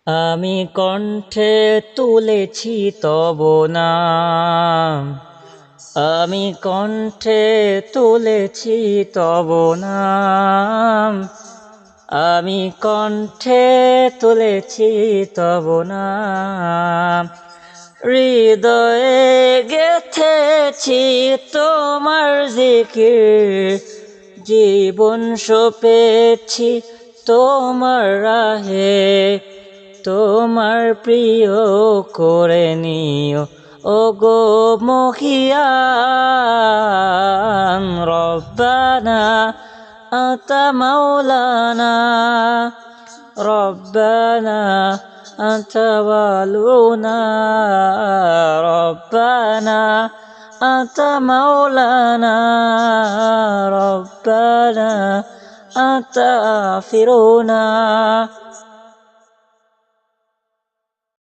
আমি কণ্ঠে তুলেছি তব নাম, আমি কণ্ঠে তুলেছি তব নাম, আমি কণ্ঠে তুলেছি তব নাম, হৃদয়ে গেথেছি তোমার জিকির, জীবন সপেছি তোমার রাহে, তোমার প্রিয় করে নিও ওগো মহিয়ান। রব্বানা আতা মাওলানা, রব্বানা আতা ওয়ালুনা, রব্বানা আতা মাওলানা, রব্বানা আতা আফিরুনা।